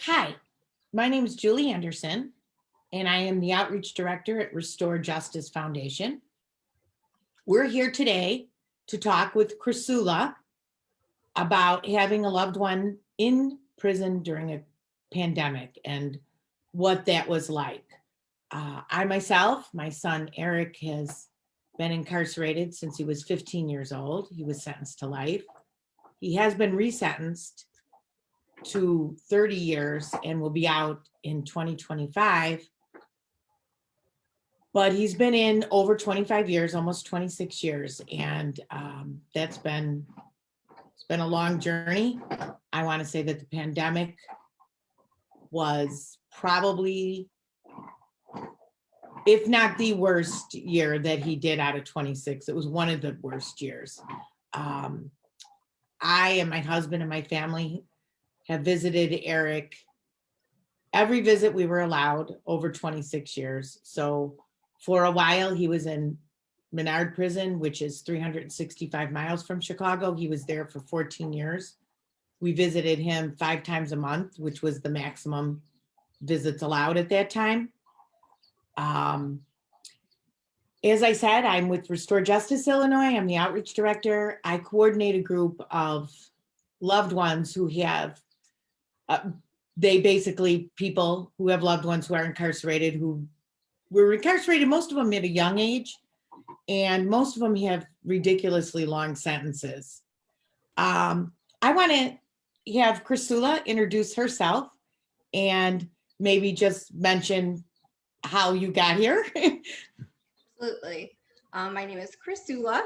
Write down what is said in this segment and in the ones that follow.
Hi, my name is Julie Anderson, and I am the Outreach Director at Restore Justice Foundation. We're here today to talk with Chrisoula about having a loved one in prison during a pandemic and what that was like. I myself, my son Eric, has been incarcerated since he was 15 years old. He was sentenced to life. He has been resentenced to 30 years and will be out in 2025. But he's been in over 25 years, almost 26 years. And it's been a long journey. I want to say that the pandemic was probably, if not the worst year that he did out of 26. It was one of the worst years. I and my husband and my family have visited Eric every visit we were allowed over 26 years. So for a while, he was in Menard Prison, which is 365 miles from Chicago. He was there for 14 years. We visited him 5 times a month, which was the maximum visits allowed at that time. As I said, I'm with Restore Justice Illinois. I'm the outreach director. I coordinate a group of loved ones who have, they basically people who have loved ones who are incarcerated, who were incarcerated, most of them at a young age, and most of them have ridiculously long sentences. I want to have Chrisoula introduce herself and maybe just mention how you got here. Absolutely. My name is Chrisoula.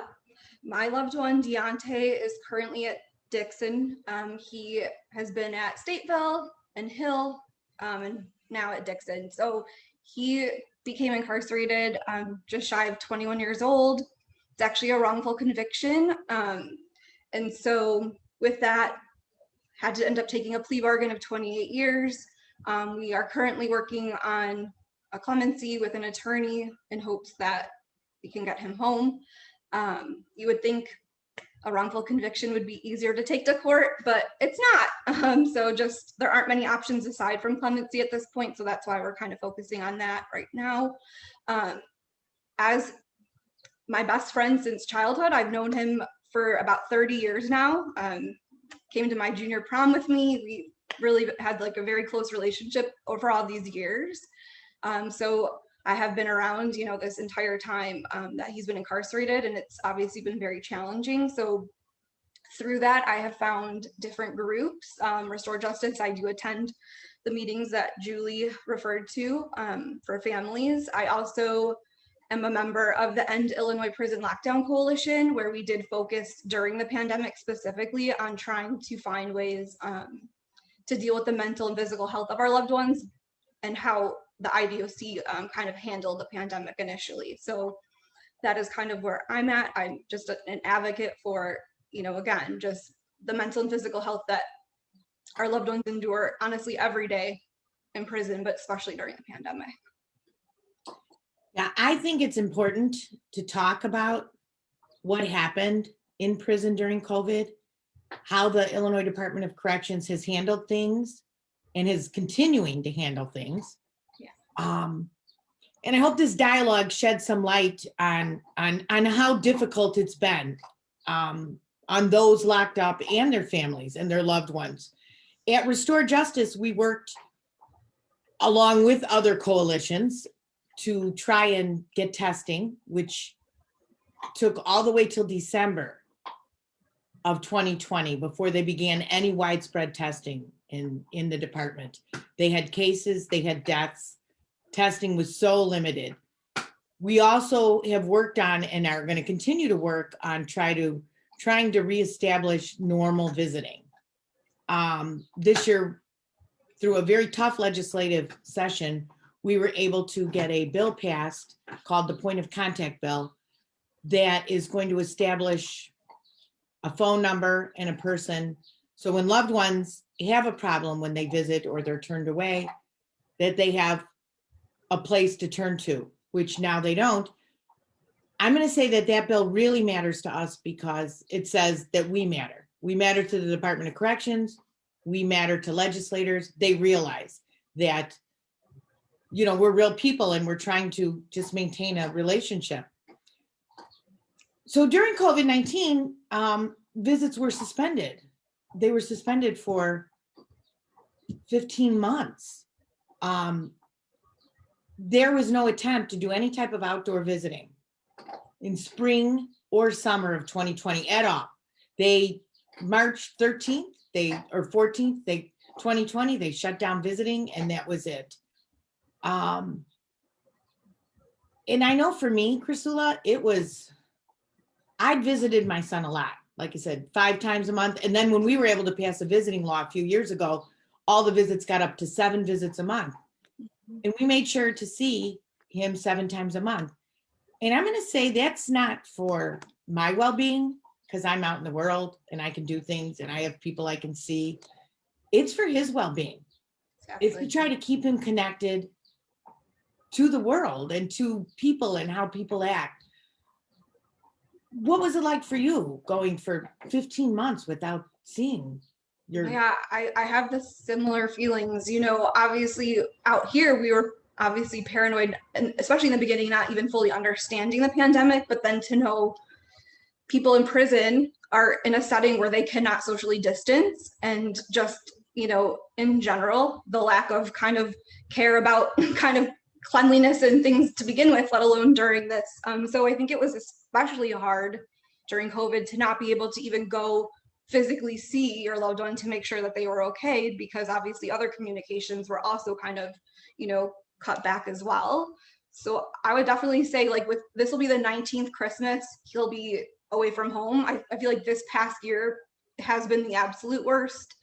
My loved one, Deontay, is currently at Dixon. He has been at Stateville and Hill, and now at Dixon. So he became incarcerated just shy of 21 years old. It's actually a wrongful conviction. And so with that, had to end up taking a plea bargain of 28 years. We are currently working on a clemency with an attorney in hopes that we can get him home. You would think a wrongful conviction would be easier to take to court, but it's not. So just there aren't many options aside from clemency at this point. So that's why we're kind of focusing on that right now. As my best friend since childhood, I've known him for about 30 years now. Came to my junior prom with me. We really had like a very close relationship over all these years. So I have been around, this entire time that he's been incarcerated, and it's obviously been very challenging. So through that, I have found different groups. Restore Justice, I do attend the meetings that Julie referred to for families. I also am a member of the End Illinois Prison Lockdown Coalition, where we did focus during the pandemic specifically on trying to find ways to deal with the mental and physical health of our loved ones and how the IDOC kind of handled the pandemic initially. So that is kind of where I'm at. I'm just an advocate for, again, just the mental and physical health that our loved ones endure, honestly, every day in prison, but especially during the pandemic. Yeah, I think it's important to talk about what happened in prison during COVID, how the Illinois Department of Corrections has handled things and is continuing to handle things. And I hope this dialogue sheds some light on how difficult it's been on those locked up and their families and their loved ones. At Restore Justice, we worked along with other coalitions to try and get testing, which took all the way till December of 2020 before they began any widespread testing in the department. They had cases, they had deaths. Testing was so limited. We also have worked on and are going to continue to work on trying to reestablish normal visiting. This year, through a very tough legislative session, we were able to get a bill passed called the Point of Contact Bill that is going to establish a phone number and a person. So when loved ones have a problem when they visit or they're turned away, that they have a place to turn to, which now they don't. I'm going to say that bill really matters to us because it says that we matter. We matter to the Department of Corrections. we matter to legislators. They realize that, you know, we're real people and we're trying to just maintain a relationship. So during COVID-19, visits were suspended. They were suspended for 15 months. There was no attempt to do any type of outdoor visiting in spring or summer of 2020 at all. They, March 13th, or 14th, 2020, they shut down visiting, and that was it. And I know for me, Chrisoula, I'd visited my son a lot, like I said, 5 times a month. And then when we were able to pass a visiting law a few years ago, all the visits got up to 7 visits a month. And we made sure to see him 7 times a month. And I'm going to say that's not for my well-being, because I'm out in the world and I can do things and I have people I can see. It's for his well-being. Exactly. If you try to keep him connected to the world and to people and how people act. What was it like for you going for 15 months without seeing your? Yeah, I have the similar feelings. You know, obviously out here, we were obviously paranoid, and especially in the beginning, not even fully understanding the pandemic, but then to know people in prison are in a setting where they cannot socially distance, and just, you know, in general, the lack of kind of care about kind of cleanliness and things to begin with, let alone during this. So I think it was especially hard during COVID to not be able to even go physically see your loved one to make sure that they were okay, because obviously other communications were also kind of, you know, cut back as well. So I would definitely say, like, with this will be the 19th Christmas he'll be away from home. I feel like this past year has been the absolute worst.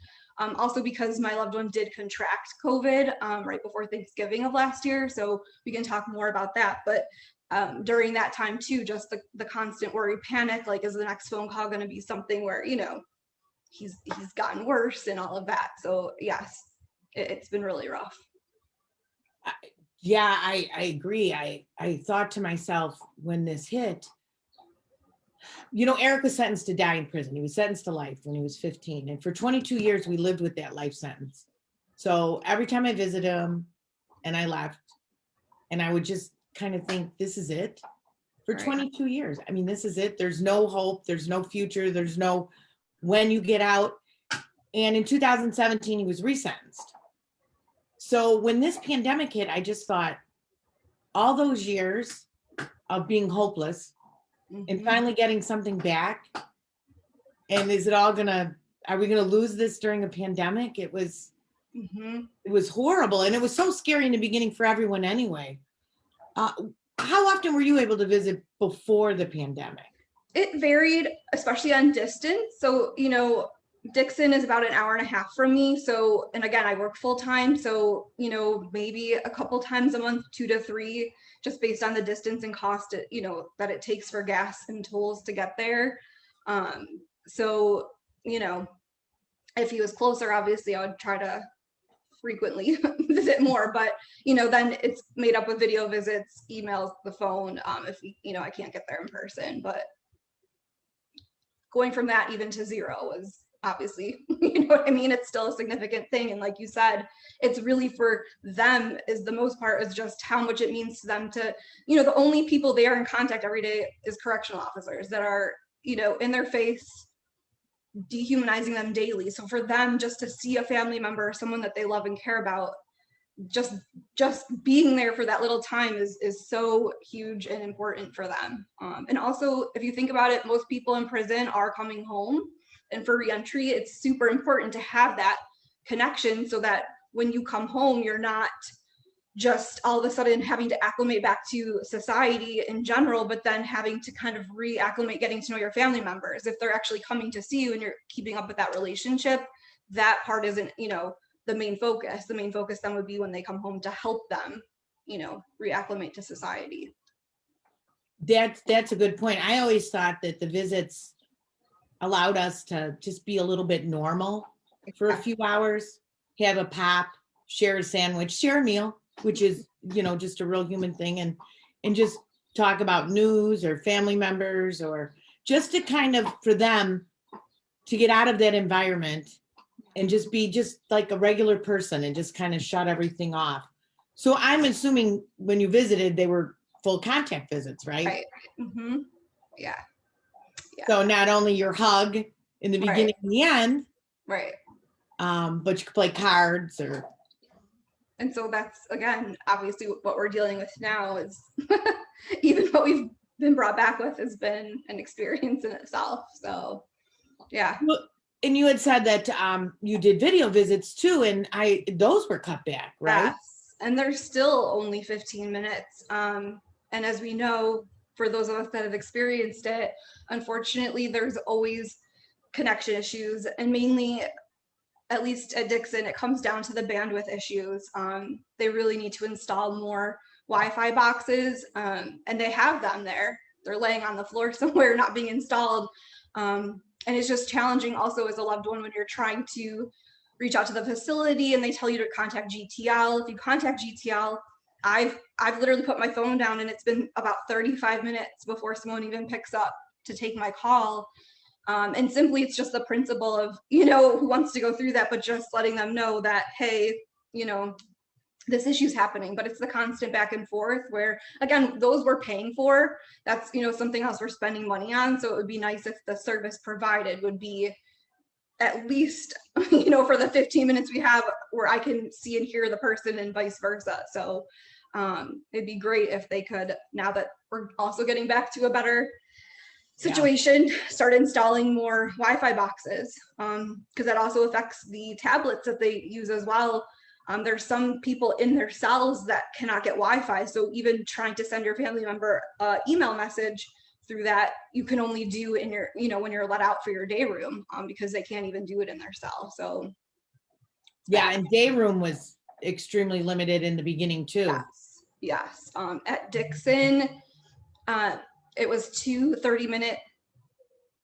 Also because my loved one did contract COVID right before Thanksgiving of last year. So we can talk more about that. But during that time too, just the constant worry, panic, like, is the next phone call going to be something where, you know, he's gotten worse and all of that. So yes, it's been really rough. Yeah, I agree. I thought to myself when this hit, you know, Eric was sentenced to die in prison. He was sentenced to life when he was 15. And for 22 years, we lived with that life sentence. So every time I visited him and I left, and I would just kind of think, this is it for 22 years. I mean, this is it. There's no hope. There's no future. There's no when you get out. And in 2017, he was resentenced. So when this pandemic hit, I just thought all those years of being hopeless and finally getting something back. And is it all are we gonna lose this during a pandemic? It was horrible. And it was so scary in the beginning for everyone anyway. How often were you able to visit before the pandemic? It varied, especially on distance. So, you know, Dixon is about an hour and a half from me. So, and again, I work full time. So, you know, maybe a couple times a month, 2 to 3, just based on the distance and cost, you know, that it takes for gas and tolls to get there. So, you know, if he was closer, obviously I would try to frequently visit more, but, you know, then it's made up of video visits, emails, the phone, if, you know, I can't get there in person. But going from that even to 0 was obviously, you know what I mean? It's still a significant thing. And like you said, it's really for them is the most part is just how much it means to them to, you know, the only people they are in contact every day is correctional officers that are, you know, in their face, dehumanizing them daily. So for them just to see a family member, someone that they love and care about, just being there for that little time is so huge and important for them. And also, if you think about it, most people in prison are coming home, and for reentry, it's super important to have that connection so that when you come home, you're not just all of a sudden having to acclimate back to society in general, but then having to kind of reacclimate, getting to know your family members. If they're actually coming to see you and you're keeping up with that relationship, that part isn't, you know, the main focus. The main focus then would be when they come home to help them, you know, reacclimate to society. That's a good point. I always thought that the visits allowed us to just be a little bit normal for a few hours, have a pop, share a sandwich, share a meal, which is, you know, just a real human thing, and just talk about news or family members, or just to kind of, for them to get out of that environment and just be just like a regular person and just kind of shut everything off. So I'm assuming when you visited, they were full contact visits, right? Right. Mm-hmm. Yeah. Yeah. So not only your hug in the beginning and the end, Right. but you could play cards or. And so that's, again, obviously what we're dealing with now is even what we've been brought back with has been an experience in itself. So, yeah. Well, and you had said that you did video visits too, and those were cut back, right? Yes. And they're still only 15 minutes. And as we know, for those of us that have experienced it, unfortunately, there's always connection issues, and mainly, at least at Dixon, it comes down to the bandwidth issues. They really need to install more Wi-Fi boxes, and they have them there. They're laying on the floor somewhere, not being installed. And it's just challenging also as a loved one when you're trying to reach out to the facility and they tell you to contact GTL. If you contact GTL, I've literally put my phone down and it's been about 35 minutes before someone even picks up to take my call. And simply it's just the principle of, who wants to go through that, but just letting them know that, hey, this issue's happening. But it's the constant back and forth where, again, those we're paying for. That's, something else we're spending money on. So it would be nice if the service provided would be at least, for the 15 minutes we have where I can see and hear the person and vice versa. So it'd be great if they could, now that we're also getting back to a better situation, start installing more Wi-Fi boxes, because that also affects the tablets that they use as well. There's some people in their cells that cannot get Wi-Fi, so even trying to send your family member an email message through that, you can only do in your, when you're let out for your day room, because they can't even do it in their cell. So yeah, and day room was extremely limited in the beginning too. Yes. At Dixon, it was 2 30-minute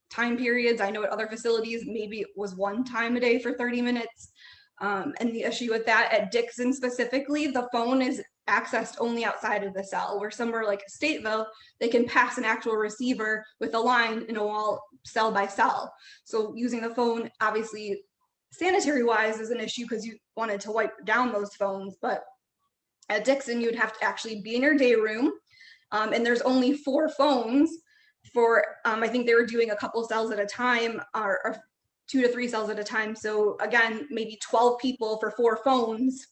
time periods. I know at other facilities, maybe it was one time a day for 30 minutes. And the issue with that at Dixon specifically, the phone is accessed only outside of the cell, where somewhere like Stateville, they can pass an actual receiver with a line in a wall cell by cell. So using the phone, obviously sanitary wise is an issue because you wanted to wipe down those phones. But at Dixon, you'd have to actually be in your day room. And there's only 4 phones for, I think they were doing a couple cells at a time, or 2 to 3 cells at a time. So again, maybe 12 people for 4 phones.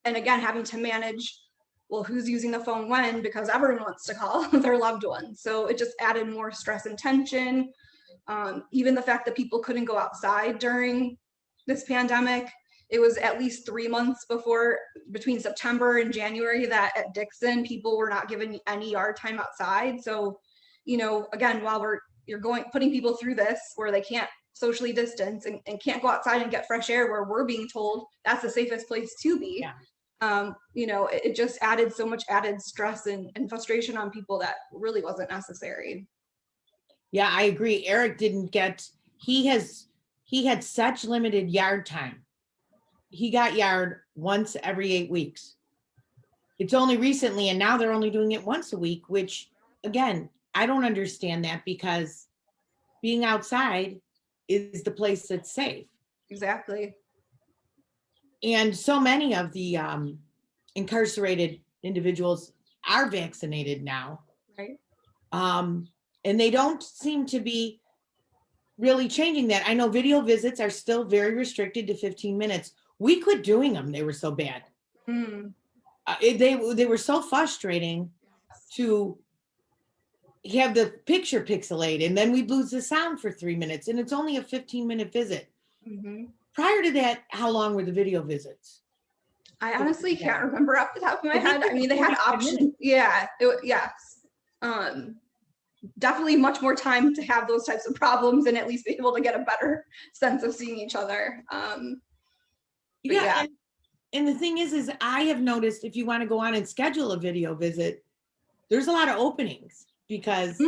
And again, having to manage, well, who's using the phone when, because everyone wants to call their loved ones. So it just added more stress and tension. Even the fact that people couldn't go outside during this pandemic. It was at least 3 months between September and January that at Dixon, people were not given any yard time outside. So, again, while you're putting people through this where they can't socially distance and can't go outside and get fresh air, where we're being told that's the safest place to be. Yeah. It just added so much added stress and frustration on people that really wasn't necessary. Yeah, I agree. Eric he had such limited yard time. He got yard once every 8 weeks. It's only recently, and now they're only doing it once a week, which again, I don't understand that, because being outside is the place that's safe. Exactly. And so many of the incarcerated individuals are vaccinated now. Right. And they don't seem to be really changing that. I know video visits are still very restricted to 15 minutes. We quit doing them. They were so bad. They were so frustrating to have the picture pixelated, and then we'd lose the sound for 3 minutes, and it's only a 15-minute visit. Prior to that, how long were the video visits? I honestly can't remember off the top of my head. I mean, they had options. Yeah. Yes. Definitely much more time to have those types of problems and at least be able to get a better sense of seeing each other. Yeah. And the thing is I have noticed if you want to go on and schedule a video visit, there's a lot of openings because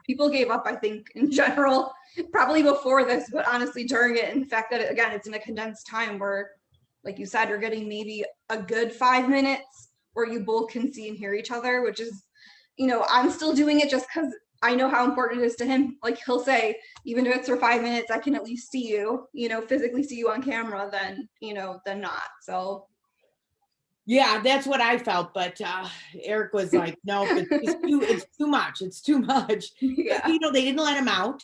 people gave up, I think, in general, probably before this, but honestly during it. In fact, that again, it's in a condensed time where, like you said, you're getting maybe a good 5 minutes where you both can see and hear each other, which is, I'm still doing it just because I know how important it is to him. Like he'll say, even if it's for 5 minutes, I can at least see you, physically see you on camera, then not. So Yeah, that's what I felt, but Eric was like, no, it's too much. It's too much. yeah, They didn't let him out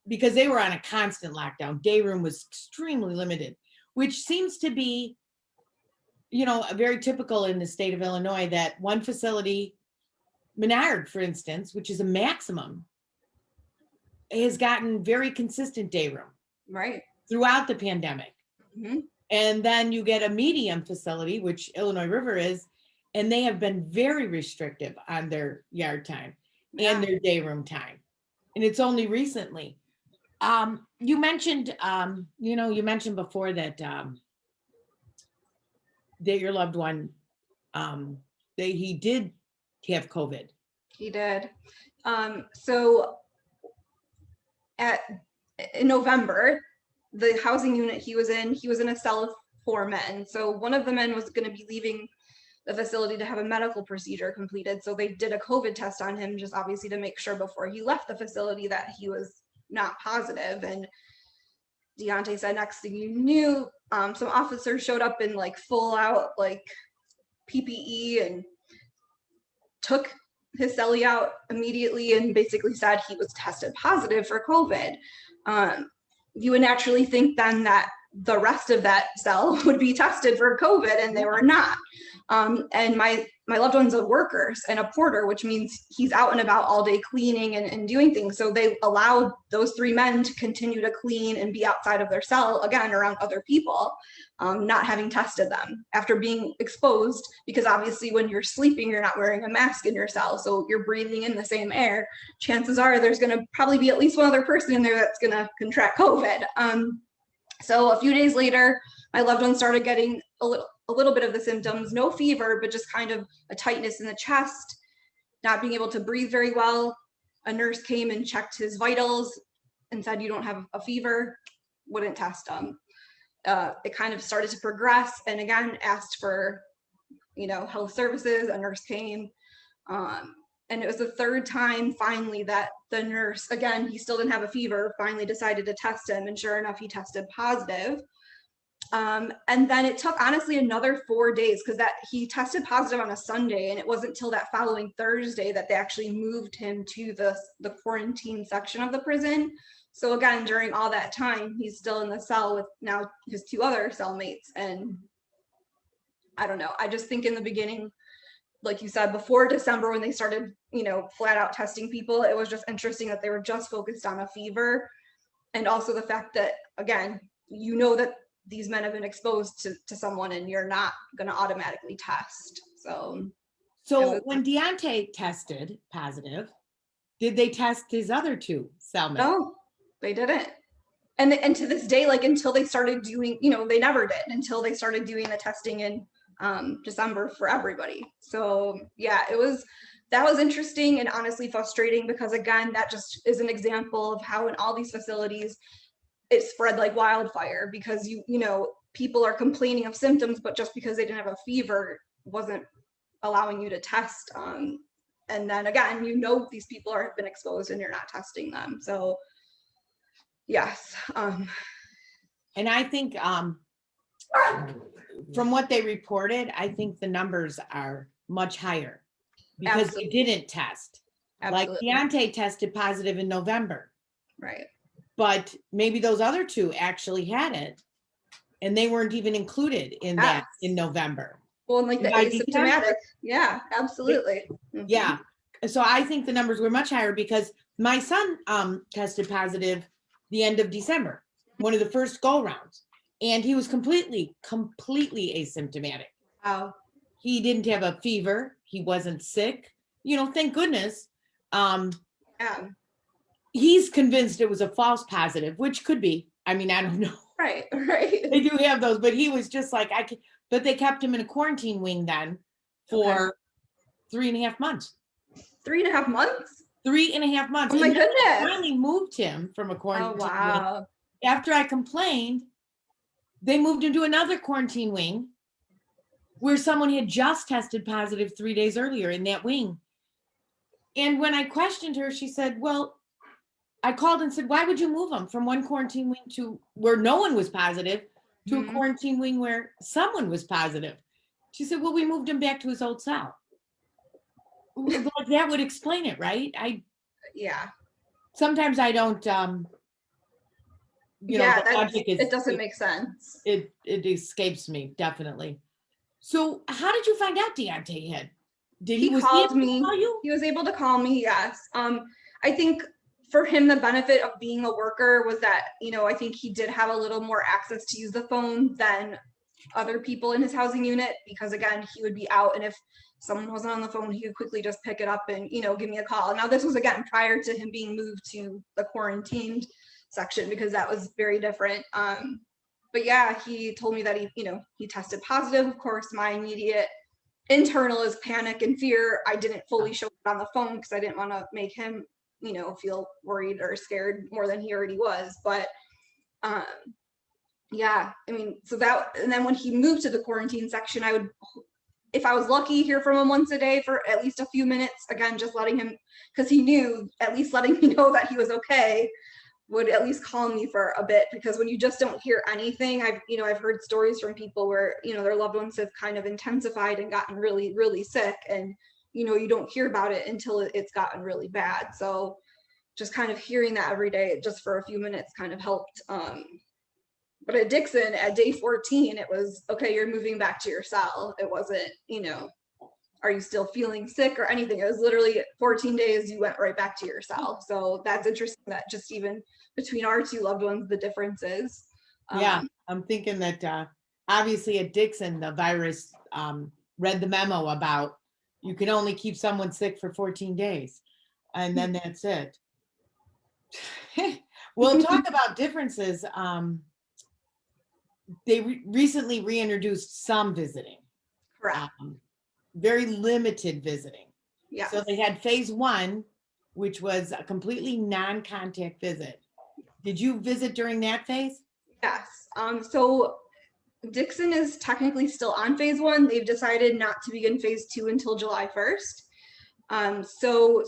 because they were on a constant lockdown. Day room was extremely limited, which seems to be, very typical in the state of Illinois, that one facility, Menard, for instance, which is a maximum, has gotten very consistent day room right. throughout the pandemic. Mm-hmm. And then you get a medium facility, which Illinois River is, and they have been very restrictive on their yard time and their day room time. And it's only recently. You mentioned, you mentioned before that that your loved one, he did have COVID. He did. So in November, the housing unit he was in a cell of 4 men. So one of the men was going to be leaving the facility to have a medical procedure completed. So they did a COVID test on him, just obviously to make sure before he left the facility that he was not positive. And Deontay said next thing you knew, some officers showed up in like full out like PPE and took his cellie out immediately and basically said he was tested positive for COVID. You would naturally think then that the rest of that cell would be tested for COVID, and they were not. And my loved one's a worker and a porter, which means he's out and about all day cleaning and doing things. So they allowed those 3 men to continue to clean and be outside of their cell, again, around other people, not having tested them after being exposed, because obviously when you're sleeping, you're not wearing a mask in your cell. So you're breathing in the same air. Chances are there's going to probably be at least one other person in there that's going to contract COVID. So a few days later, my loved one started getting a little bit of the symptoms, no fever, but just kind of a tightness in the chest, not being able to breathe very well. A nurse came and checked his vitals and said, you don't have a fever, wouldn't test him. It kind of started to progress, and again, asked for, health services. A nurse came. And it was the 3rd time finally that the nurse, again, he still didn't have a fever, finally decided to test him. And sure enough, he tested positive. And then it took honestly another 4 days, because that he tested positive on a Sunday, and it wasn't until that following Thursday that they actually moved him to the quarantine section of the prison. So again, during all that time, he's still in the cell with now his 2 other cellmates. And I don't know, I just think in the beginning, like you said, before December, when they started, flat out testing people, it was just interesting that they were just focused on a fever. And also the fact that, again, that these men have been exposed to someone, and you're not going to automatically test. So when Deontay tested positive, did they test his other 2 cellmates? No, they didn't. And to this day, like until they started doing, they never did until they started doing the testing in December for everybody. So yeah, that was interesting and honestly frustrating, because again, that just is an example of how in all these facilities it spread like wildfire, because people are complaining of symptoms, but just because they didn't have a fever wasn't allowing you to test. And then again, these people have been exposed and you're not testing them. So yes. And I think from what they reported, I think the numbers are much higher because Absolutely. they didn't test. Absolutely. Like Deontay tested positive in November. Right. But maybe those other 2 actually had it, and they weren't even included in that in November. Well, and like the asymptomatic. Yeah, absolutely. Yeah. So I think the numbers were much higher, because my son tested positive the end of December, one of the first go rounds, and he was completely asymptomatic. Wow. He didn't have a fever. He wasn't sick. Thank goodness. Yeah. He's convinced it was a false positive, which could be. I mean, I don't know. Right. They do have those, but he was just like, but they kept him in a quarantine wing then for 3.5 months. 3.5 months? 3.5 months. Oh my goodness. I finally moved him from a quarantine wing. After I complained, they moved him to another quarantine wing where someone had just tested positive 3 days earlier in that wing. And when I questioned her, she said, well, I called and said, why would you move them from one quarantine wing to where no one was positive to a Mhm. quarantine wing where someone was positive? She said, well, we moved him back to his old cell. Like, that would explain it, right? Yeah. Sometimes I don't, Yeah, the logic it is, doesn't make sense. it escapes me, definitely. So how did you find out Deontay had? Was he Called able to me. call you? He was able to call me, yes. I think for him, the benefit of being a worker was that, I think he did have a little more access to use the phone than other people in his housing unit, because again, he would be out, and if someone wasn't on the phone, he could quickly just pick it up and, give me a call. Now, this was again prior to him being moved to the quarantined section, because that was very different. But yeah, he told me that he tested positive. Of course, my immediate internal is panic and fear. I didn't fully show it on the phone because I didn't want to make him, feel worried or scared more than he already was. But yeah, I mean, so that, and then when he moved to the quarantine section, I would, if I was lucky, hear from him once a day for at least a few minutes. Again, just letting him, because he knew, at least letting me know that he was okay would at least calm me for a bit, because when you just don't hear anything, I've heard stories from people where, their loved ones have kind of intensified and gotten really, really sick, and, you don't hear about it until it's gotten really bad. So just kind of hearing that every day, just for a few minutes, kind of helped. But at Dixon, at day 14, it was, okay, you're moving back to your cell. It wasn't, are you still feeling sick or anything? It was literally 14 days, you went right back to your cell. So that's interesting that just even between our two loved ones, the differences. Yeah, I'm thinking that obviously at Dixon, the virus read the memo about you can only keep someone sick for 14 days, and then that's it. We'll talk about differences. They recently reintroduced some visiting, Correct. very limited visiting. Yeah. So they had phase 1, which was a completely non-contact visit. Did you visit during that phase? Yes. So Dixon is technically still on phase 1. They've decided not to begin phase 2 until July 1st. So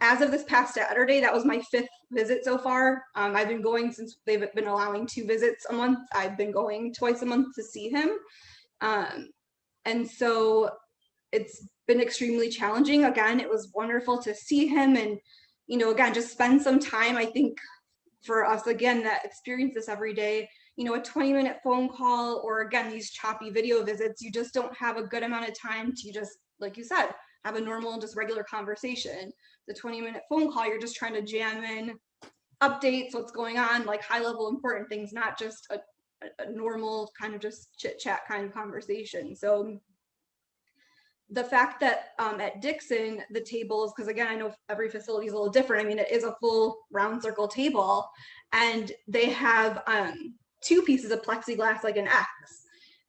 as of this past Saturday, that was my 5th visit so far. I've been going since they've been allowing 2 visits a month. I've been going twice a month to see him. And so it's been extremely challenging. Again, it was wonderful to see him and, again, just spend some time. I think for us, again, that experience this every day, a 20-minute phone call, or again, these choppy video visits, you just don't have a good amount of time to just, like you said, have a normal, just regular conversation. The 20-minute phone call, you're just trying to jam in updates, what's going on, like high level important things, not just a normal kind of just chit chat kind of conversation. So the fact that at Dixon, the tables, because again, I know every facility is a little different. I mean, it is a full round circle table, and they have 2 pieces of plexiglass, like an X,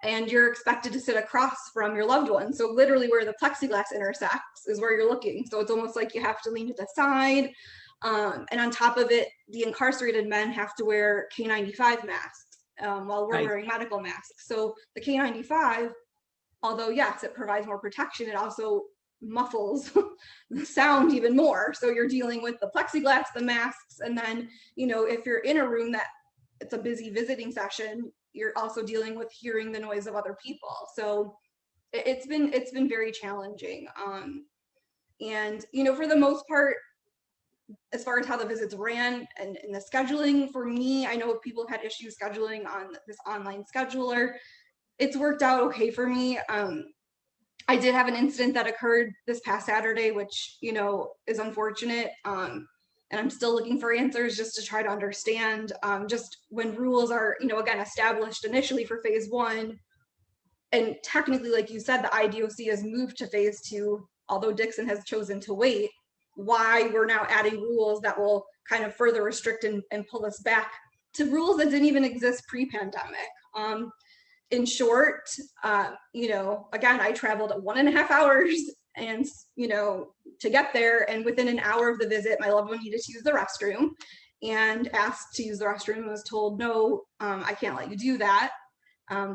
and you're expected to sit across from your loved one. So literally where the plexiglass intersects is where you're looking. So it's almost like you have to lean to the side. And on top of it, the incarcerated men have to wear K95 masks while we're wearing medical masks. So the K95, although yes, it provides more protection, it also muffles the sound even more. So you're dealing with the plexiglass, the masks, and then, if you're in a room that it's a busy visiting session, you're also dealing with hearing the noise of other people. So it's been very challenging. And, for the most part, as far as how the visits ran and the scheduling for me, I know people have had issues scheduling on this online scheduler. It's worked out okay for me. I did have an incident that occurred this past Saturday, which, is unfortunate. And I'm still looking for answers just to try to understand just when rules are, again, established initially for phase 1. And technically, like you said, the IDOC has moved to phase 2, although Dixon has chosen to wait. Why we're now adding rules that will kind of further restrict and pull us back to rules that didn't even exist pre-pandemic. In short, again, I traveled 1.5 hours and, to get there. And within an hour of the visit, my loved one needed to use the restroom and asked to use the restroom and was told, no, I can't let you do that.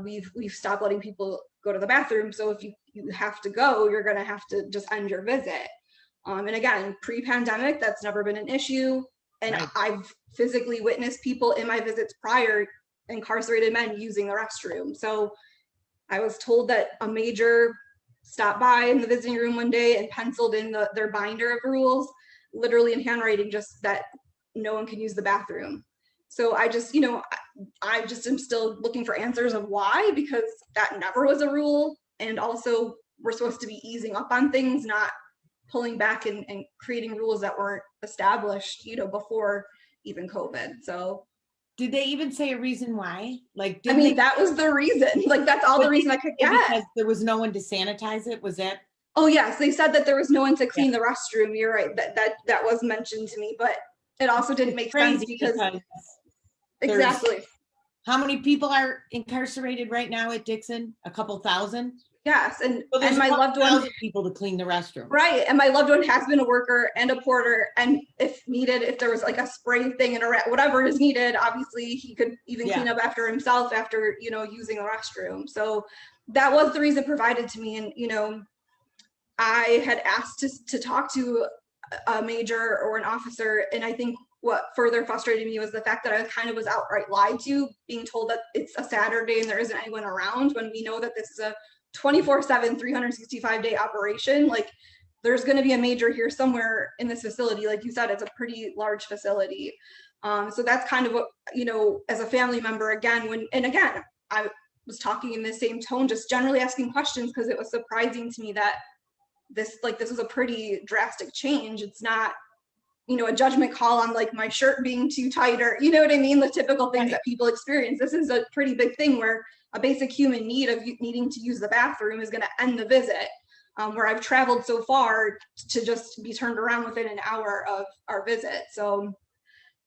We've stopped letting people go to the bathroom. So if you have to go, you're going to have to just end your visit. And again, pre-pandemic, that's never been an issue. And Right. I've physically witnessed people in my visits prior, incarcerated men, using the restroom. So I was told that a major stopped by in the visiting room one day and penciled in their binder of rules, literally in handwriting, just that no one can use the bathroom. So I just, I just am still looking for answers of why, because that never was a rule. And also, we're supposed to be easing up on things, not pulling back and creating rules that weren't established, before even COVID. So Did they even say a reason why? Like, I mean, that was the reason. Like, that's all the reason I could get. Because there was no one to sanitize it? Was that? Oh yes, they said that there was no one to clean the restroom. You're right. That was mentioned to me, but it also didn't make sense because exactly. How many people are incarcerated right now at Dixon? A couple thousand? Yes, and There's my loved one, people to clean the restroom. right? And my loved one has been a worker and a porter, and if needed, if there was like a spray thing and whatever is needed, obviously he could even clean up after himself after using the restroom. So that was the reason provided to me, and I had asked to talk to a major or an officer, and I think what further frustrated me was the fact that I kind of was outright lied to, being told that it's a Saturday and there isn't anyone around, when we know that this is a 24/7, 365-day operation. Like, there's going to be a major here somewhere in this facility. Like you said, it's a pretty large facility. So that's kind of what, as a family member, again, I was talking in the same tone, just generally asking questions, because it was surprising to me that this was a pretty drastic change. It's not, a judgment call on like my shirt being too tight, or you know what I mean, the typical things that people experience. This is a pretty big thing where a basic human need of needing to use the bathroom is going to end the visit, where I've traveled so far to just be turned around within an hour of our visit. So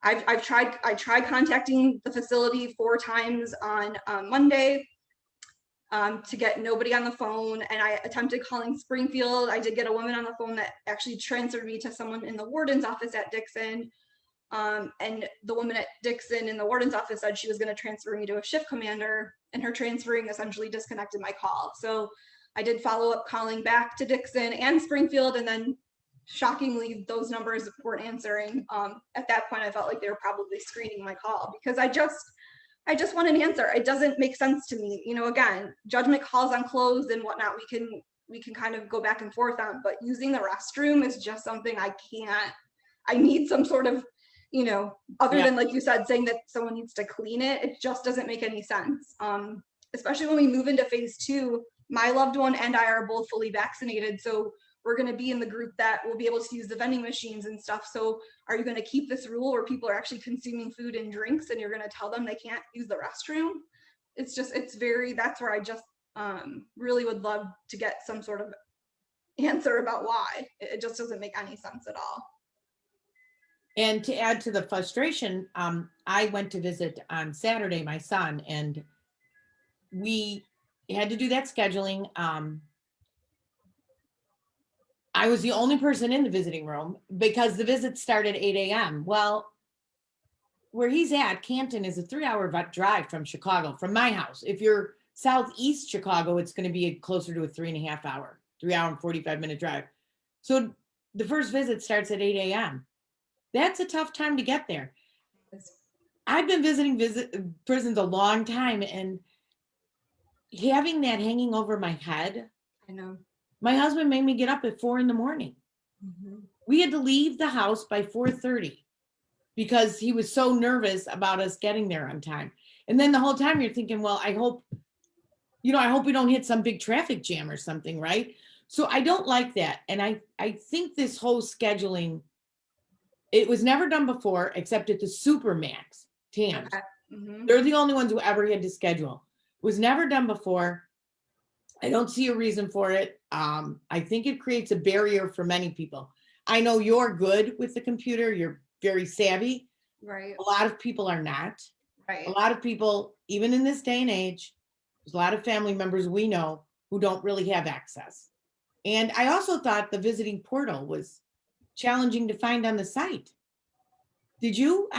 I tried contacting the facility 4 times on Monday, to get nobody on the phone, and I attempted calling Springfield. I did get a woman on the phone that actually transferred me to someone in the warden's office at Dixon, and the woman at Dixon in the warden's office said she was going to transfer me to a shift commander, and her transferring essentially disconnected my call. So I did follow up calling back to Dixon and Springfield, and then shockingly those numbers weren't answering. At that point I felt like they were probably screening my call, because I just want an answer. It doesn't make sense to me. Again, judgment calls on clothes and whatnot, we can kind of go back and forth on, but using the restroom is just something I need some sort of, other than, like you said, saying that someone needs to clean it. It just doesn't make any sense. Especially when we move into phase 2, my loved one and I are both fully vaccinated. So we're going to be in the group that will be able to use the vending machines and stuff. So are you going to keep this rule where people are actually consuming food and drinks and you're going to tell them they can't use the restroom? That's where I just really would love to get some sort of answer about why. It just doesn't make any sense at all. And to add to the frustration, I went to visit on Saturday, my son, and we had to do that scheduling. I was the only person in the visiting room because the visit started at 8 a.m. Well, where he's at, Canton, is a 3-hour drive from Chicago, from my house. If you're southeast Chicago, it's going to be closer to a 3.5 hour, 3-hour and 45-minute drive. So the first visit starts at 8 a.m. That's a tough time to get there. I've been visiting prisons a long time, and having that hanging over my head. I know. My husband made me get up at 4 a.m. Mm-hmm. We had to leave the house by 4:30 because he was so nervous about us getting there on time. And then the whole time you're thinking, well, I hope we don't hit some big traffic jam or something, right? So I don't like that. And I think this whole scheduling, it was never done before except at the Supermax TAMs. Mm-hmm. They're the only ones who ever had to schedule. It was never done before. I don't see a reason for it. I think it creates a barrier for many people. I know you're good with the computer. You're very savvy. Right. A lot of people are not. Right. A lot of people, even in this day and age, there's a lot of family members we know who don't really have access. And I also thought the visiting portal was challenging to find on the site. Did you?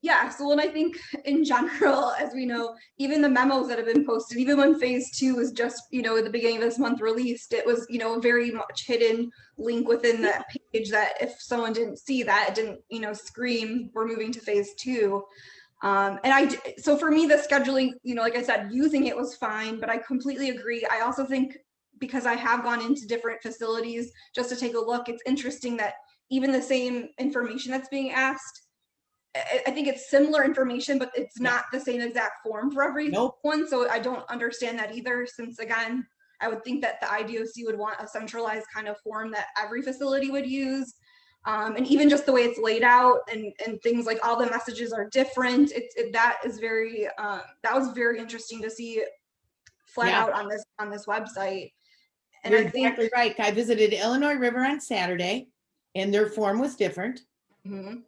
Yeah, so when I think in general, as we know, even the memos that have been posted, even when phase 2 was just, at the beginning of this month released, it was, a very much hidden link within that page that if someone didn't see that, it didn't, scream, we're moving to phase 2. So for me, the scheduling, like I said, using it was fine, but I completely agree. I also think because I have gone into different facilities just to take a look, it's interesting that even the same information that's being asked, I think it's similar information, but it's not the same exact form for everyone. Nope. So I don't understand that either, since again, I would think that the IDOC would want a centralized kind of form that every facility would use. And even just the way it's laid out and things like all the messages are different. That was very interesting to see flat out on this website. And You're exactly right. I visited Illinois River on Saturday and their form was different. Mm-hmm.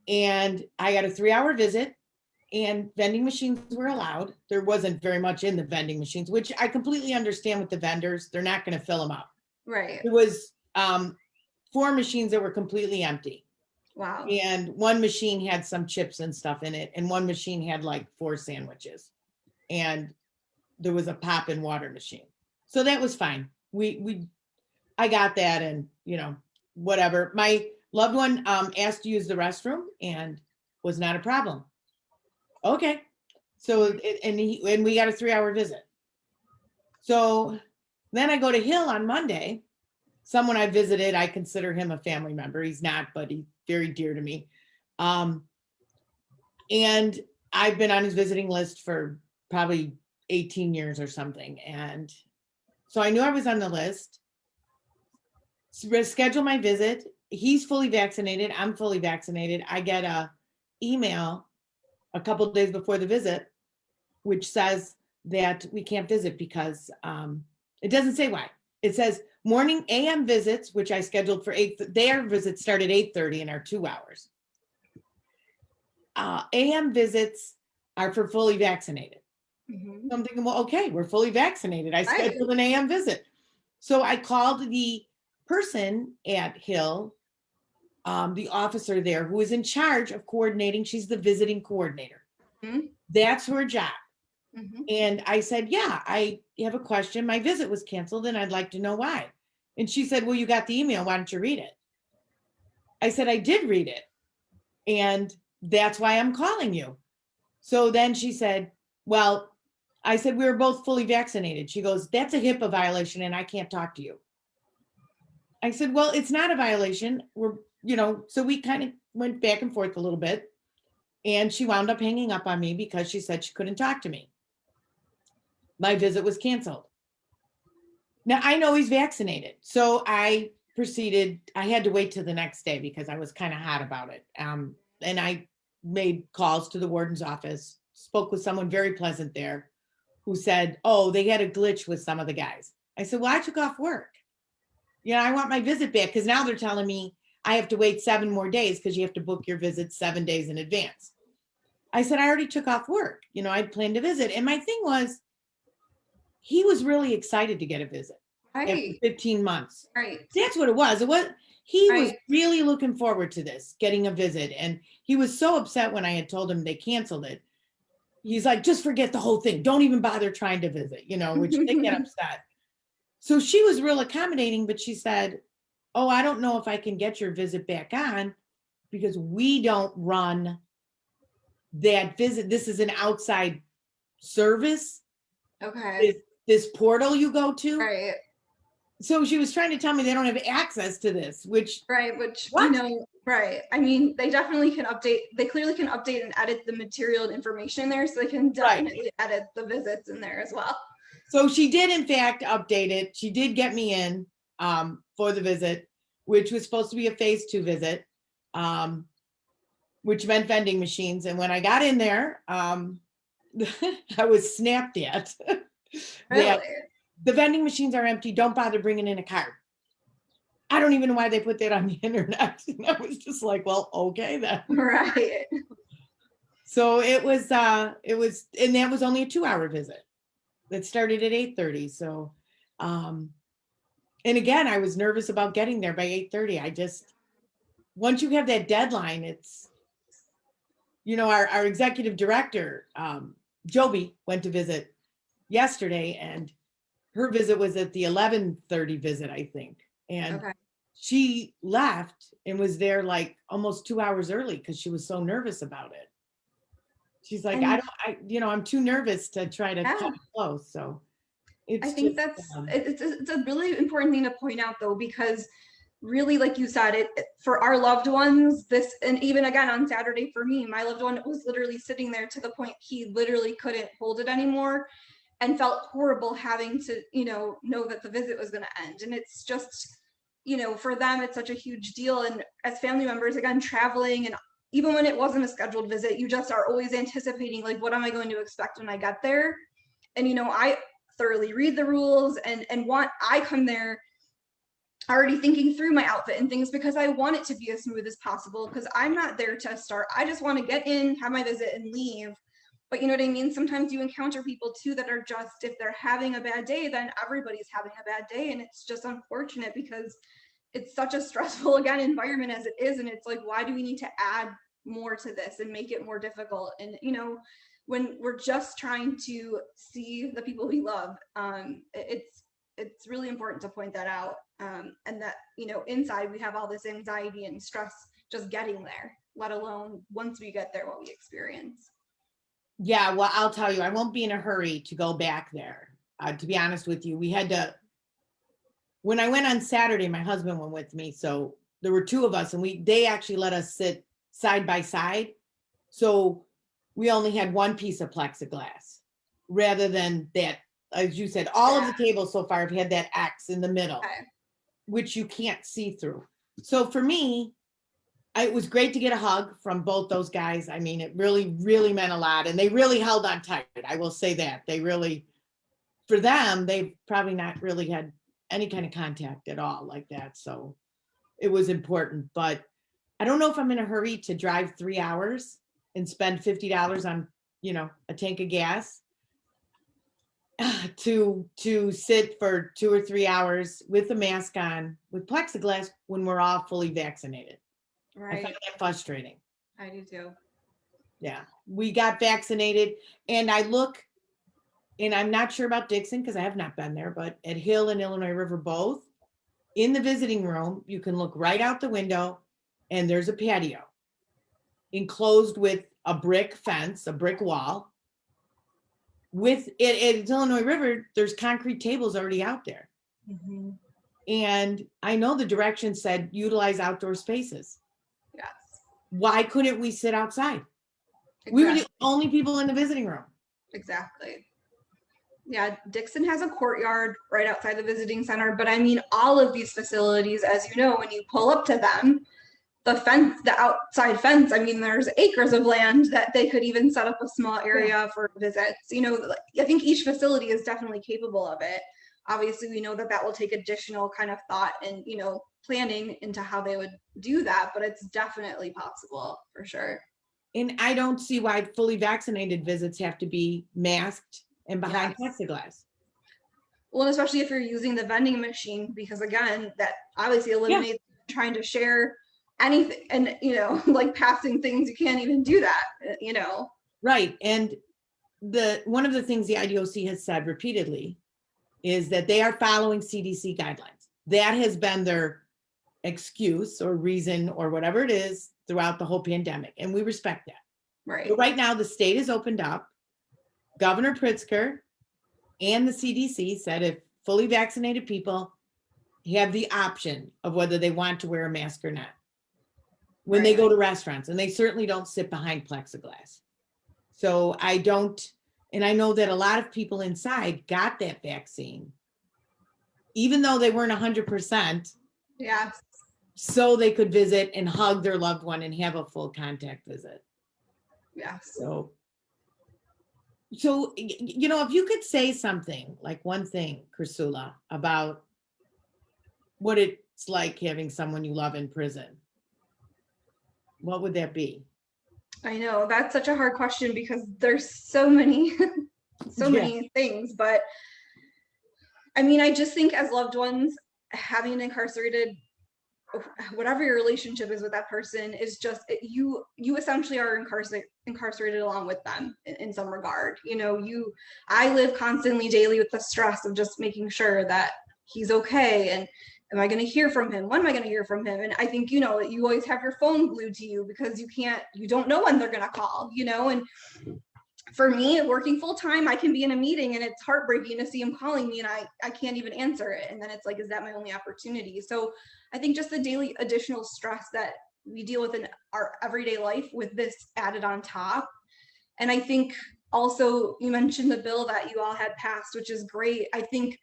And I got a 3-hour visit and vending machines were allowed. There wasn't very much in the vending machines, which I completely understand with the vendors. They're not going to fill them up. Right. It was 4 machines that were completely empty. Wow. And one machine had some chips and stuff in it. And one machine had like 4 sandwiches. And there was a pop and water machine. So that was fine. I got that and, whatever. My loved one asked to use the restroom and was not a problem. Okay. So, and we got a 3-hour visit. So then I go to Hill on Monday. Someone I visited, I consider him a family member. He's not, but he's very dear to me. And I've been on his visiting list for probably 18 years or something. And so I knew I was on the list. Schedule my visit. He's fully vaccinated. I'm fully vaccinated. I get a email a couple of days before the visit, which says that we can't visit because it doesn't say why. It says morning AM visits, which I scheduled for 8. Their visits start at 8:30 and are 2 hours. AM visits are for fully vaccinated. Mm-hmm. So I'm thinking, well, okay, we're fully vaccinated. I scheduled an AM visit. So I called the person at Hill, the officer there who is in charge of coordinating. She's the visiting coordinator. Mm-hmm. That's her job. Mm-hmm. And I said, yeah, I have a question. My visit was canceled and I'd like to know why. And she said, well, you got the email. Why don't you read it? I said, I did read it. And that's why I'm calling you. So then she said, well, I said, we were both fully vaccinated. She goes, that's a HIPAA violation and I can't talk to you. I said, well, it's not a violation. So we kind of went back and forth a little bit. And she wound up hanging up on me because she said she couldn't talk to me. My visit was canceled. Now I know he's vaccinated. So I had to wait till the next day because I was kind of hot about it. And I made calls to the warden's office, spoke with someone very pleasant there who said, oh, they had a glitch with some of the guys. I said, well, I took off work. I want my visit back because now they're telling me I have to wait 7 more days because you have to book your visit 7 days in advance. I said, I already took off work. I'd planned to visit. And my thing was, he was really excited to get a visit after 15 months. Right. That's what it was. He was really looking forward to this, getting a visit. And he was so upset when I had told him they canceled it. He's like, just forget the whole thing. Don't even bother trying to visit, which they get upset. So she was real accommodating, but she said, oh, I don't know if I can get your visit back on because we don't run that visit. This is an outside service. Okay. This portal you go to. Right. So she was trying to tell me they don't have access to this, which. Right. Right. I mean, they definitely can update. They clearly can update and edit the material and information there. So they can definitely edit the visits in there as well. So she did, in fact, update it. She did get me in for the visit, which was supposed to be a phase 2 visit, which meant vending machines. And when I got in there, I was snapped at. Really? The vending machines are empty. Don't bother bringing in a card. I don't even know why they put that on the internet. And I was just like, well, okay then. Right. So it was, and that was only a 2-hour visit. That started at 8:30. So, and again, I was nervous about getting there by 8:30. Once you have that deadline, you know, our executive director, Joby, went to visit yesterday, and her visit was at the 11:30 visit, I think. And Okay. she left and was there like almost 2 hours early because she was so nervous about it. She's like, And I'm too nervous to try to yeah, cut it close. So I it's think just, that's it's a really important thing to point out though, because really, like you said, for our loved ones, this, and even again on Saturday for me, my loved one was literally sitting there to the point he literally couldn't hold it anymore and felt horrible having to, know that the visit was going to end. And it's just, for them, it's such a huge deal. And as family members, again, traveling, and even when it wasn't a scheduled visit, you just are always anticipating, like, what am I going to expect when I get there? And, I thoroughly read the rules and I come there already thinking through my outfit and things because I want it to be as smooth as possible, because I'm not there to start. I just want to get in, have my visit, and leave. But you know what I mean? Sometimes you encounter people too that are just, if they're having a bad day, then everybody's having a bad day. And it's just unfortunate because it's such a stressful, again, environment as it is. And it's like, why do we need to add more to this and make it more difficult? And, when we're just trying to see the people we love, it's really important to point that out. And that, inside we have all this anxiety and stress just getting there, let alone once we get there, what we experience. yeah, well, I'll tell you, I won't be in a hurry to go back there. To be honest with you, we had to, when I went on Saturday, my husband went with me. So there were two of us, and they actually let us sit side by side. So we only had one piece of plexiglass rather than that, as you said, all of the tables so far have had that X in the middle, Okay. which you can't see through. So for me, it was great to get a hug from both those guys. I mean, it really, really meant a lot. And they really held on tight. I will say that. They really, for them, they've probably not really had any kind of contact at all like that. So it was important. But I don't know if I'm in a hurry to drive 3 hours and spend $50 on, a tank of gas to sit for 2 or 3 hours with a mask on, with plexiglass, when we're all fully vaccinated. I Right. find that frustrating. I do too. Yeah, we got vaccinated, and I look, and I'm not sure about Dixon because I have not been there, but at Hill and Illinois River both, in the visiting room, you can look right out the window, and there's a patio enclosed with a brick fence, a brick wall. With it at Illinois River, there's concrete tables already out there. Mm-hmm. And I know the directions said utilize outdoor spaces. Yes. Why couldn't we sit outside? Exactly. We were the only people in the visiting room. Exactly. Yeah, Dixon has a courtyard right outside the visiting center, but I mean, all of these facilities, as you know, when you pull up to them, the fence, the outside fence, I mean, there's acres of land that they could even set up a small area for visits. I think each facility is definitely capable of it. Obviously, we know that will take additional kind of thought and, planning into how they would do that, but it's definitely possible for sure. And I don't see why fully vaccinated visits have to be masked and behind plexiglass. Well, especially if you're using the vending machine, because again, that obviously eliminates trying to share anything and, like passing things, you can't even do that, Right. And one of the things the IDOC has said repeatedly is that they are following CDC guidelines. That has been their excuse or reason or whatever it is throughout the whole pandemic. And we respect that. Right. But right now, the state is opened up. Governor Pritzker and the CDC said if fully vaccinated people have the option of whether they want to wear a mask or not when they go to restaurants, and they certainly don't sit behind plexiglass. So I know that a lot of people inside got that vaccine, even though they weren't 100%. Yeah. So they could visit and hug their loved one and have a full contact visit. Yeah. So, if you could say something, like one thing, Chrisoula, about what it's like having someone you love in prison, what would that be? I know that's such a hard question because there's so many, many things, but I mean, I just think as loved ones, having an incarcerated whatever your relationship is with that person is just you essentially are incarcerated along with them in some regard. I live constantly daily with the stress of just making sure that he's okay, and am I going to hear from him? When am I going to hear from him? And I think, you always have your phone glued to you because you don't know when they're going to call, and for me, working full time, I can be in a meeting and it's heartbreaking to see him calling me and I can't even answer it. And then it's like, is that my only opportunity? So I think just the daily additional stress that we deal with in our everyday life with this added on top. And I think also you mentioned the bill that you all had passed, which is great. I think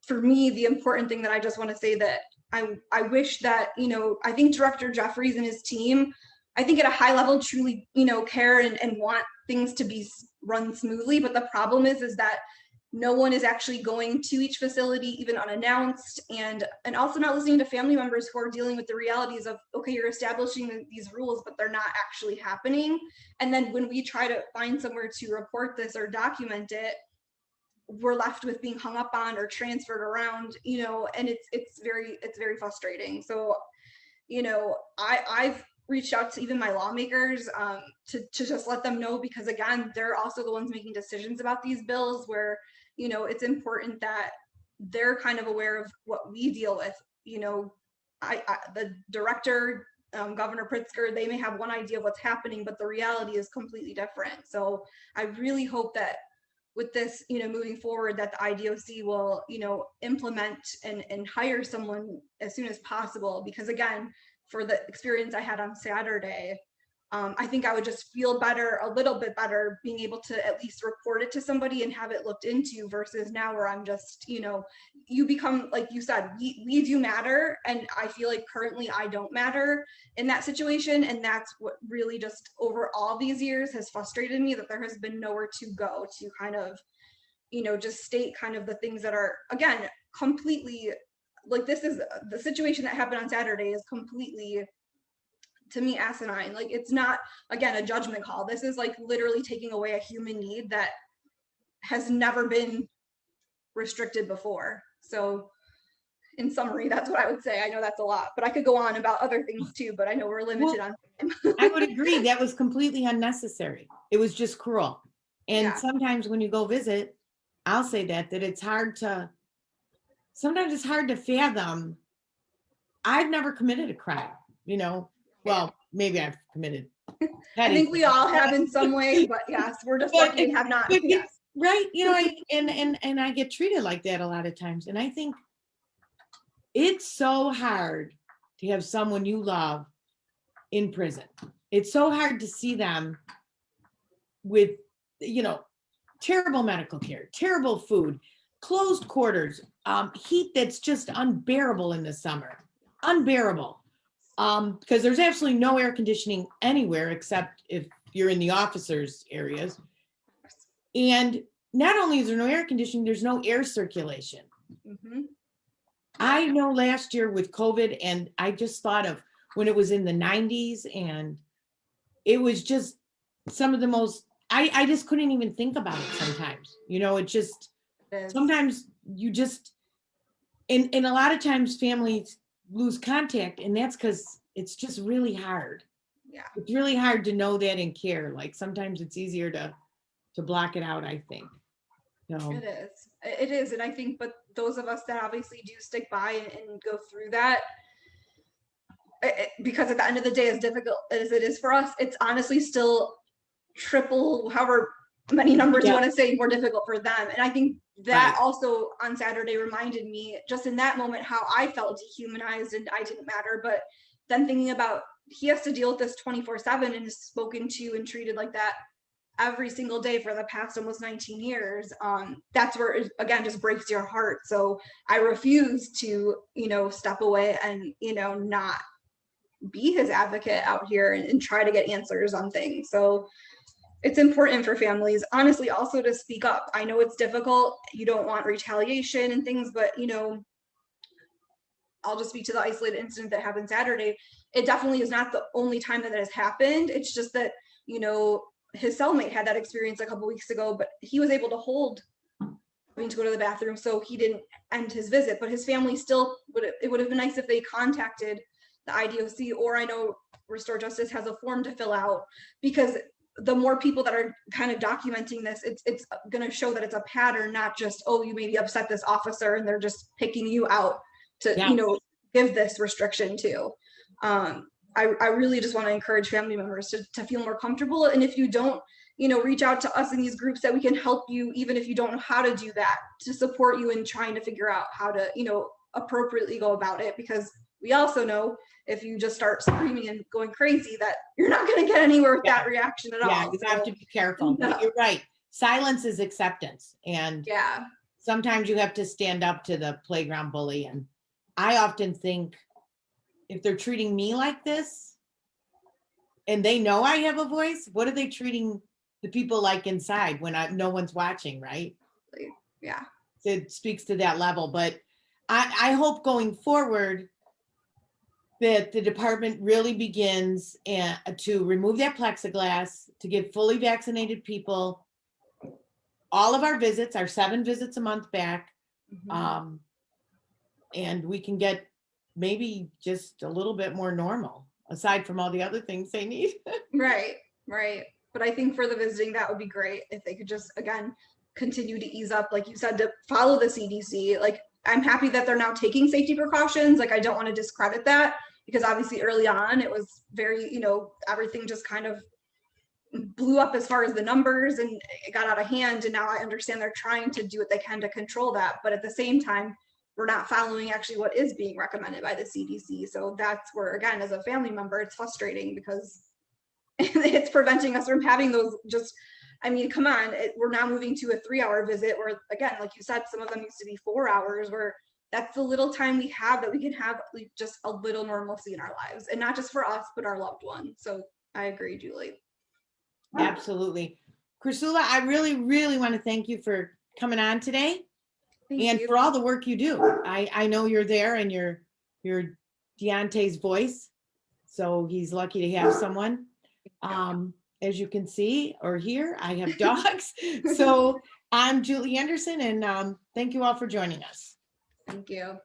for me, the important thing that I just want to say that I wish that, I think Director Jeffries and his team, I think at a high level truly, care and want things to be run smoothly. But the problem is that no one is actually going to each facility, even unannounced, and also not listening to family members who are dealing with the realities of, okay, you're establishing these rules, but they're not actually happening. And then when we try to find somewhere to report this or document it, we're left with being hung up on or transferred around, and it's very frustrating. So, I've reached out to even my lawmakers to just let them know, because again, they're also the ones making decisions about these bills where, it's important that they're kind of aware of what we deal with. The director, Governor Pritzker, they may have one idea of what's happening, but the reality is completely different. So I really hope that with this, moving forward, that the IDOC will, implement and hire someone as soon as possible. Because again, for the experience I had on Saturday, I think I would just feel better, a little bit better, being able to at least report it to somebody and have it looked into, versus now where I'm just, you become, like you said, we do matter. And I feel like currently I don't matter in that situation. And that's what really just over all these years has frustrated me, that there has been nowhere to go to kind of, just state kind of the things that are, again, completely, like, this is the situation that happened on Saturday is completely, to me, asinine. Like, it's not, again, a judgment call. This is like literally taking away a human need that has never been restricted before. So in summary, that's what I would say. I know that's a lot, but I could go on about other things too, but I know we're limited on time. I would agree. That was completely unnecessary. It was just cruel. And Yeah. sometimes when you go visit, I'll say that sometimes it's hard to fathom. I've never committed a crime, well, maybe I've committed. I think we all have in some way, but yes, we're just lucky and have not. Yes. Right. And I get treated like that a lot of times. And I think it's so hard to have someone you love in prison. It's so hard to see them with, terrible medical care, terrible food, closed quarters, heat that's just unbearable in the summer, unbearable. Because there's absolutely no air conditioning anywhere except if you're in the officers' areas. And not only is there no air conditioning, there's no air circulation. Mm-hmm. I know last year with COVID, and I just thought of when it was in the 90s, and it was just some of the most, I just couldn't even think about it sometimes. It just, sometimes you just, and a lot of times families lose contact, and that's because it's just really hard. Yeah. It's really hard to know that and care. Like, sometimes it's easier to block it out, I think. So. It is. And I think, but those of us that obviously do stick by and go through that, because at the end of the day, as difficult as it is for us, it's honestly still triple, however many numbers you want to say, more difficult for them. And I think that also on Saturday reminded me, just in that moment, how I felt dehumanized and I didn't matter. But then thinking about, he has to deal with this 24/7 and is spoken to and treated like that every single day for the past almost 19 years. That's where it, again, just breaks your heart. So I refuse to, step away and, not be his advocate out here and try to get answers on things. So it's important for families, honestly, also to speak up. I know it's difficult. You don't want retaliation and things, but, I'll just speak to the isolated incident that happened Saturday. It definitely is not the only time that has happened. It's just that, his cellmate had that experience a couple weeks ago, but he was able to hold to go to the bathroom, so he didn't end his visit, but his family still it would have been nice if they contacted the IDOC, or I know Restore Justice has a form to fill out, because the more people that are kind of documenting this, it's going to show that it's a pattern, not just, oh, you maybe upset this officer and they're just picking you out to, Yeah. you know, give this restriction to. I really just want to encourage family members to feel more comfortable. And if you don't, you know, reach out to us in these groups that we can help you, even if you don't know how to do that, to support you in trying to figure out how to, you know, appropriately go about it. Because we also know if you just start screaming and going crazy, that you're not going to get anywhere with that reaction at all. Yeah, you have to be careful. But you're right. Silence is acceptance. And yeah, sometimes you have to stand up to the playground bully. And I often think, if they're treating me like this and they know I have a voice, what are they treating the people like inside when no one's watching, right? yeah. It speaks to that level. But I hope going forward that the department really begins to remove that plexiglass, to give fully vaccinated people all of our visits, our 7 visits a month back. And we can get maybe just a little bit more normal, aside from all the other things they need. Right. But I think for the visiting, that would be great if they could just, again, continue to ease up, like you said, to follow the CDC. Like, I'm happy that they're now taking safety precautions. Like, I don't want to discredit that, because obviously early on it was very, you know, everything just kind of blew up as far as the numbers and it got out of hand. And now I understand they're trying to do what they can to control that. But at the same time, we're not following actually what is being recommended by the CDC. So that's where, again, as a family member, it's frustrating, because it's preventing us from having those just, I mean, come on, we're now moving to a 3-hour visit where, again, like you said, some of them used to be 4 hours, where that's the little time we have that we can have like just a little normalcy in our lives, and not just for us, but our loved ones. So I agree, Julie. Absolutely. Chrisoula, I really, really want to thank you for coming on today. Thank you. For all the work you do. I know you're there, and you're Deontay's voice, so he's lucky to have someone. As you can see or hear, I have dogs. So I'm Julie Anderson, and thank you all for joining us. Thank you.